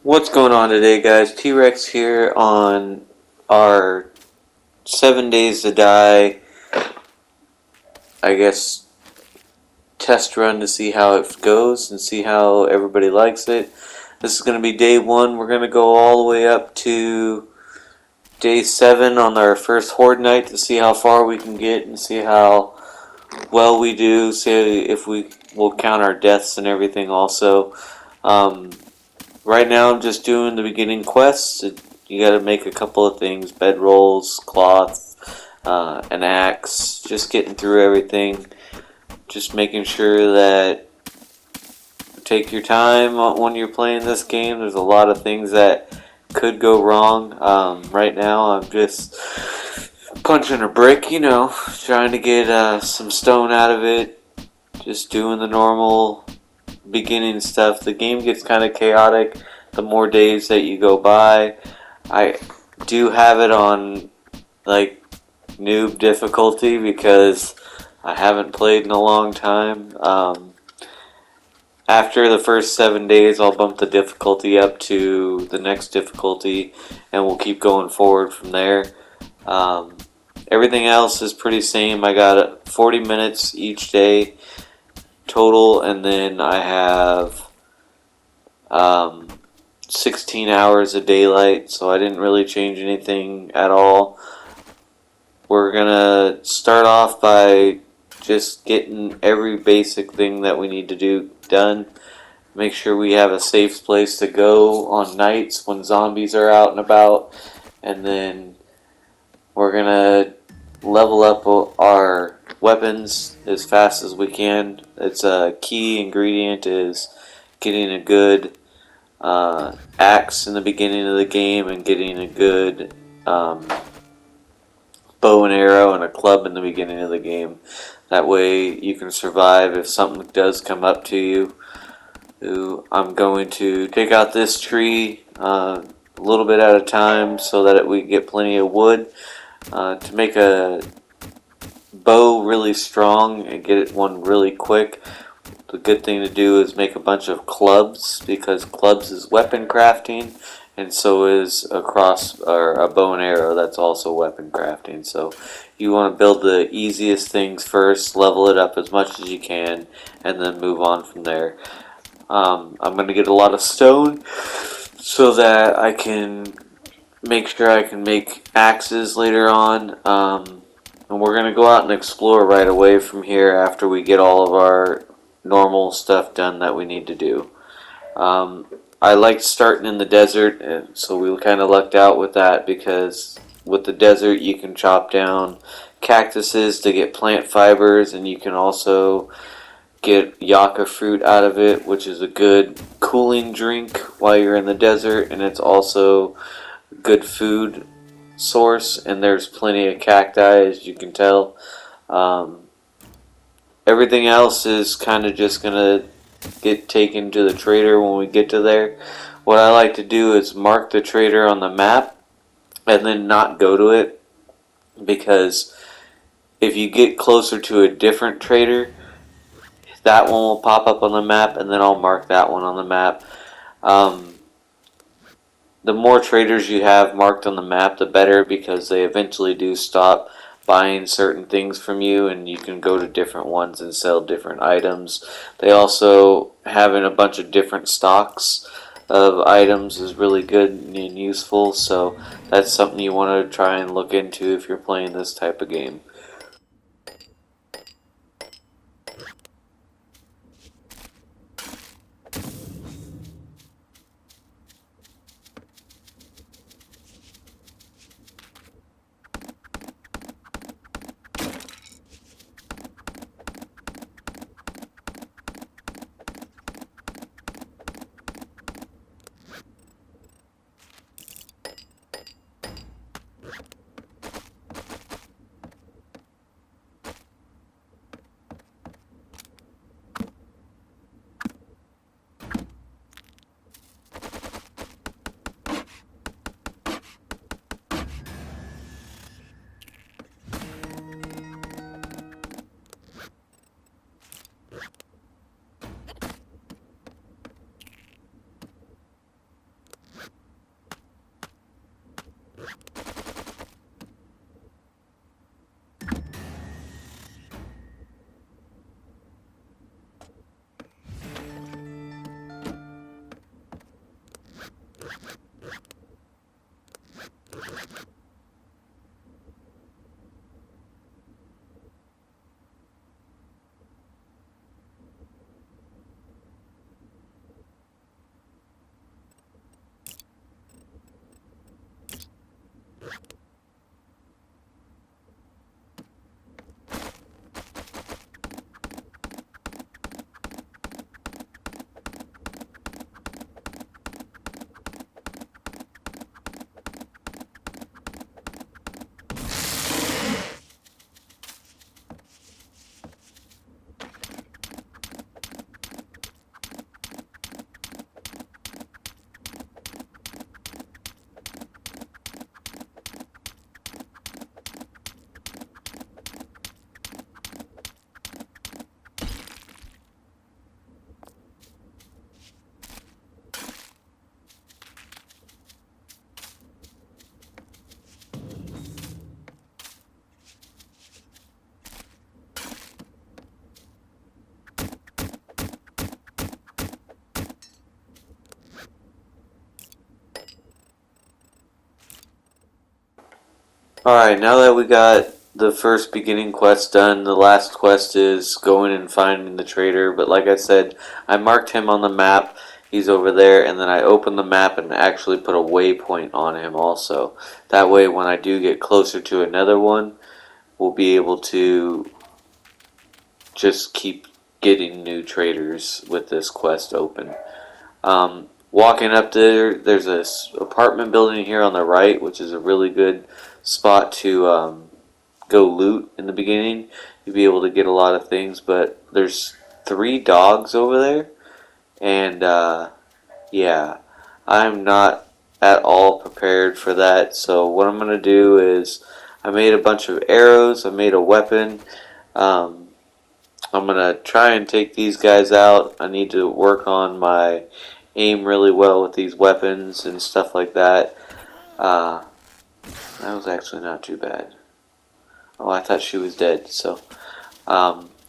What's going on today, guys? T-Rex here on our 7 Days to Die, I guess, test run to see how it goes and see how everybody likes it. This is going to be day 1. We're going to go all the way up to day 7 on our first Horde night to see how far we can get and see how well we do, see if we will count our deaths and everything also. Um, Right now, I'm just doing the beginning quests. You got to make a couple of things: bedrolls, cloth, an axe. Just getting through everything. Just making sure that you take your time when you're playing this game. There's a lot of things that could go wrong. Right now, I'm just punching a brick, trying to get some stone out of it. Just doing the normal beginning stuff. The game gets kind of chaotic the more days that you go by. I do have it on like noob difficulty because I haven't played in a long time. After the first 7 days, I'll bump the difficulty up to the next difficulty, and we'll keep going forward from there. Um, Everything else is pretty same. I got 40 minutes each day total, and then I have um, 16 hours of daylight, so I didn't really change anything at all. We're gonna start off by just getting every basic thing that we need to do done. Make sure we have a safe place to go on nights when zombies are out and about, and then we're gonna level up our weapons as fast as we can. It's a key ingredient is getting a good axe in the beginning of the game and getting a good um, bow and arrow and a club in the beginning of the game. That way you can survive if something does come up to you. I'm going to take out this tree a little bit at a time so that we get plenty of wood to make a bow really strong and get one really quick. The good thing to do is make a bunch of clubs because clubs is weapon crafting, and so is a cross or a bow and arrow. That's also weapon crafting. So you want to build the easiest things first, level it up as much as you can, and then move on from there. I'm going to get a lot of stone so that I can make sure I can make axes later on. And we're going to go out and explore right away from here after we get all of our normal stuff done that we need to do. I liked starting in the desert, and so we kind of lucked out with that because with the desert you can chop down cactuses to get plant fibers, and you can also get yucca fruit out of it, which is a good cooling drink while you're in the desert, and it's also good food source. And there's plenty of cacti, as you can tell. Um, Everything else is kind of just gonna get taken to the trader when we get to there. What I like to do is mark the trader on the map and then not go to it, because if you get closer to a different trader, that one will pop up on the map, and then I'll mark that one on the map. Um, the more traders you have marked on the map, the better, because they eventually do stop buying certain things from you, and you can go to different ones and sell different items. They also having a bunch of different stocks of items is really good and useful, so that's something you want to try and look into if you're playing this type of game. Alright, now that we got the first beginning quest done, the last quest is going and finding the trader. But like I said, I marked him on the map. He's over there, and then I opened the map and actually put a waypoint on him also. That way, when I do get closer to another one, we'll be able to just keep getting new traders with this quest open. Walking up there, there's a apartment building here on the right, which is a really good spot to go loot in the beginning. You'll be able to get a lot of things, but there's 3 dogs over there, and yeah, I'm not at all prepared for that. So what I'm gonna do is I made a bunch of arrows. I made a weapon. Um, I'm gonna try and take these guys out. I need to work on my aim really well with these weapons and stuff like that. Uh, that was actually not too bad. Oh, I thought she was dead. So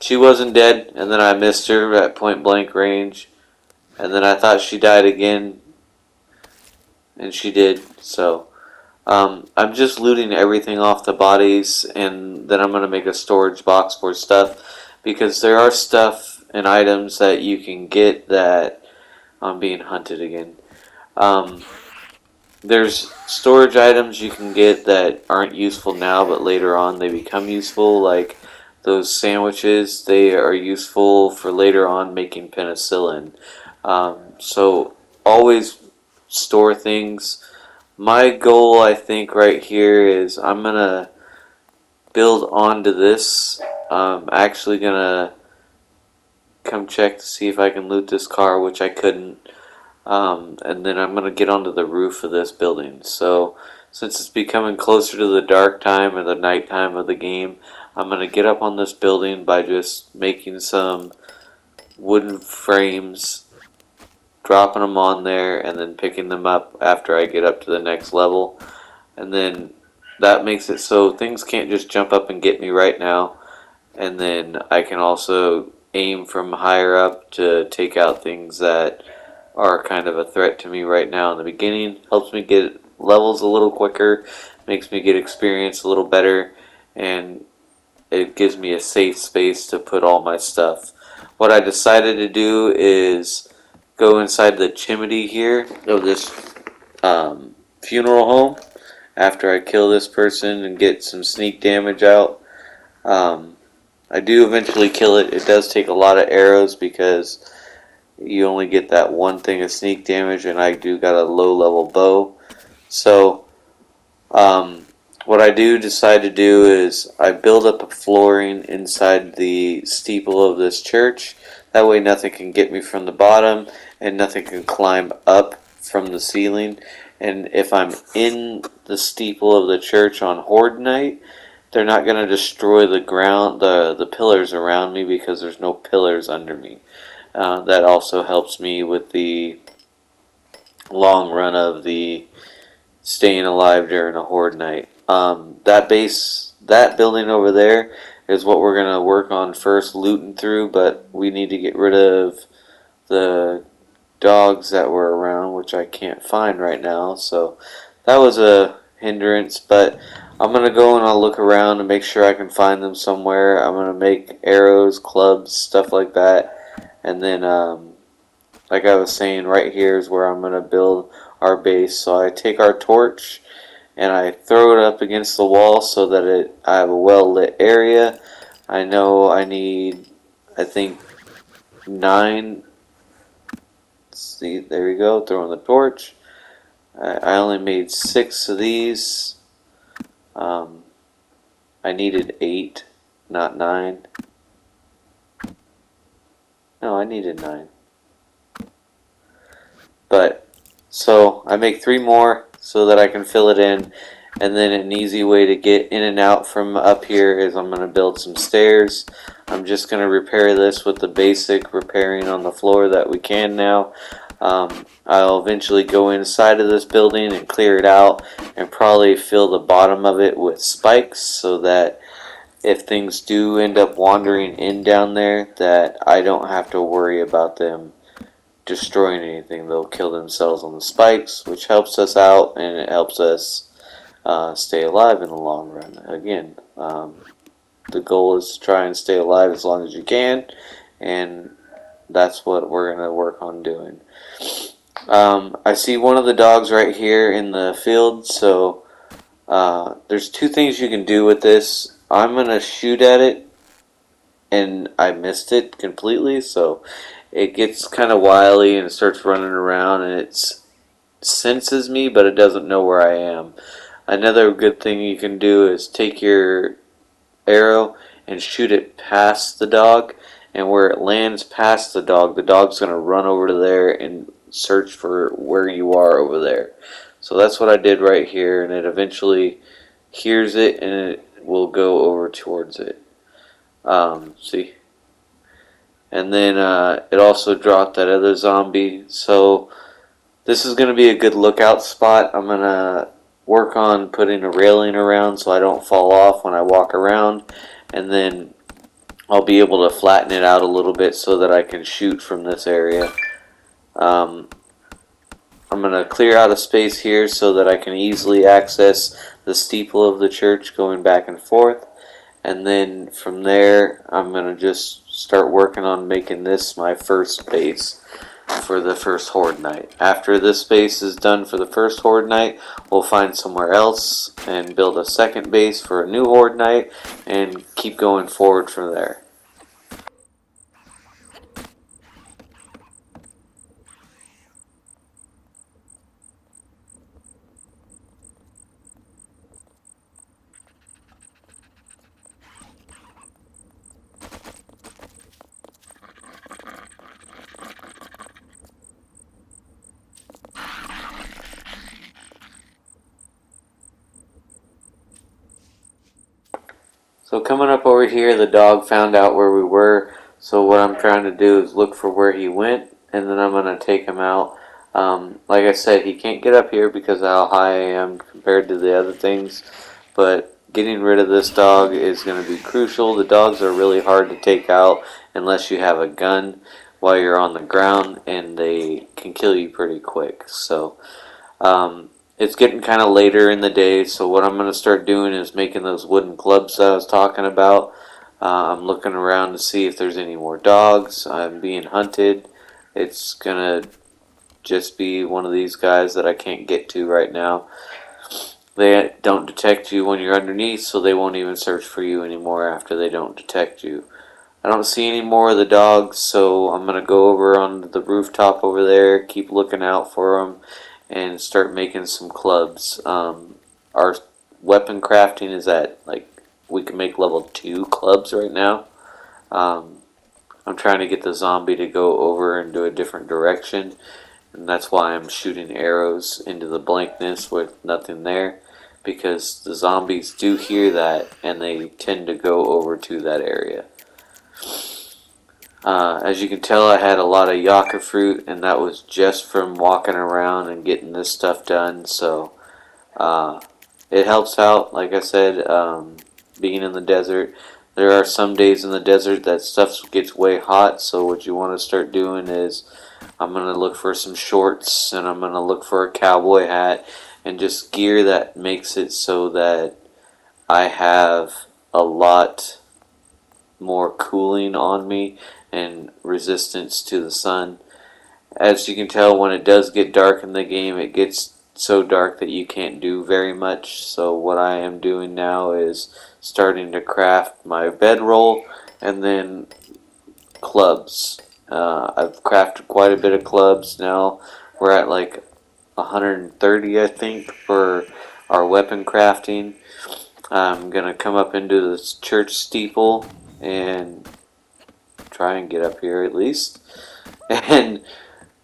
she wasn't dead, and then I missed her at point blank range, and then I thought she died again, and she did. So I'm just looting everything off the bodies, and then I'm gonna make a storage box for stuff because there are stuff and items that you can get that I'm being hunted again. Um, there's storage items you can get that aren't useful now, but later on they become useful. Like those sandwiches, they are useful for later on making penicillin. So always store things. My goal, I think, right here is I'm gonna build onto this. I'm actually gonna come check to see if I can loot this car, which I couldn't. And then I'm gonna get onto the roof of this building. So since it's becoming closer to the dark time or the night time of the game, I'm gonna get up on this building by just making some wooden frames, dropping them on there, and then picking them up after I get up to the next level. And then that makes it so things can't just jump up and get me right now. And then I can also aim from higher up to take out things that are kind of a threat to me right now in the beginning. Helps me get levels a little quicker, makes me get experience a little better, and it gives me a safe space to put all my stuff. What I decided to do is go inside the chimney here of this funeral home after I kill this person and get some sneak damage out. Um, I do eventually kill it. It does take a lot of arrows because you only get that one thing of sneak damage, and I do got a low level bow. So, what I do decide to do is I build up a flooring inside the steeple of this church. That way, nothing can get me from the bottom, and nothing can climb up from the ceiling. And if I'm in the steeple of the church on Horde Night, they're not going to destroy the ground, the pillars around me because there's no pillars under me. That also helps me with the long run of the staying alive during a Horde Night. That building over there is what we're going to work on first, looting through, but we need to get rid of the dogs that were around, which I can't find right now, so that was a hindrance, but I'm going to go and I'll look around and make sure I can find them somewhere. I'm going to make arrows, clubs, stuff like that, and then, like I was saying, right here is where I'm going to build our base. So I take our torch and I throw it up against the wall so that I have a well lit area. I know I need, I think, 9. See, there we go, throwing the torch. I only made 6 of these. I needed 8, not 9. No, I needed 9. But, so I make 3 more so that I can fill it in. And then an easy way to get in and out from up here is I'm going to build some stairs. I'm just going to repair this with the basic repairing on the floor that we can now. I'll eventually go inside of this building and clear it out and probably fill the bottom of it with spikes so that if things do end up wandering in down there, that I don't have to worry about them destroying anything. They'll kill themselves on the spikes, which helps us out and it helps us stay alive in the long run. Again, the goal is to try and stay alive as long as you can, and that's what we're going to work on doing. I see one of the dogs right here in the field, so there's two things you can do with this. I'm going to shoot at it, and I missed it completely, so it gets kind of wily and it starts running around, and it senses me, but it doesn't know where I am. Another good thing you can do is take your arrow and shoot it past the dog, and where it lands past the dog's going to run over to there and search for where you are over there. So that's what I did right here, and it eventually hears it and it will go over towards it. See? And then it also dropped that other zombie. So this is going to be a good lookout spot. I'm going to work on putting a railing around so I don't fall off when I walk around, and then I'll be able to flatten it out a little bit so that I can shoot from this area. I'm going to clear out a space here so that I can easily access the steeple of the church going back and forth, and then from there I'm going to just start working on making this my first base for the first Horde night. After this base is done for the first Horde night, we'll find somewhere else and build a second base for a new Horde night and keep going forward from there. So coming up over here, the dog found out where we were. So what I'm trying to do is look for where he went, and then I'm going to take him out. Like I said, he can't get up here because of how high I am compared to the other things. But getting rid of this dog is going to be crucial. The dogs are really hard to take out unless you have a gun while you're on the ground, and they can kill you pretty quick. So it's getting kind of later in the day, so what I'm going to start doing is making those wooden clubs that I was talking about. I'm looking around to see if there's any more dogs. I'm being hunted. It's going to just be one of these guys that I can't get to right now. They don't detect you when you're underneath, so they won't even search for you anymore after they don't detect you. I don't see any more of the dogs, so I'm going to go over on the rooftop over there, keep looking out for them, and start making some clubs. Our weapon crafting is at, like, we can make level 2 clubs right now. I'm trying to get the zombie to go over into a different direction, and that's why I'm shooting arrows into the blankness with nothing there, because the zombies do hear that and they tend to go over to that area. As you can tell, I had a lot of yucca fruit, and that was just from walking around and getting this stuff done, so it helps out. Like I said, being in the desert, there are some days in the desert that stuff gets way hot, so what you want to start doing is I'm going to look for some shorts, and I'm going to look for a cowboy hat, and just gear that makes it so that I have a lot more cooling on me and resistance to the sun. As you can tell, when it does get dark in the game, it gets so dark that you can't do very much. So what I am doing now is starting to craft my bedroll and then clubs. I've crafted quite a bit of clubs now. We're at like 130, I think, for our weapon crafting. I'm gonna come up into this church steeple and try and get up here at least, and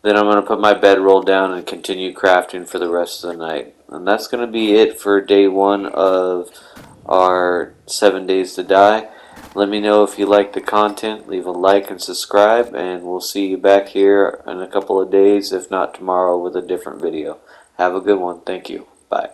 then I'm gonna put my bedroll down and continue crafting for the rest of the night. And that's gonna be it for day 1 of our 7 Days to Die. Let me know if you like the content, leave a like and subscribe, and we'll see you back here in a couple of days, if not tomorrow, with a different video. Have a good one. Thank you. Bye.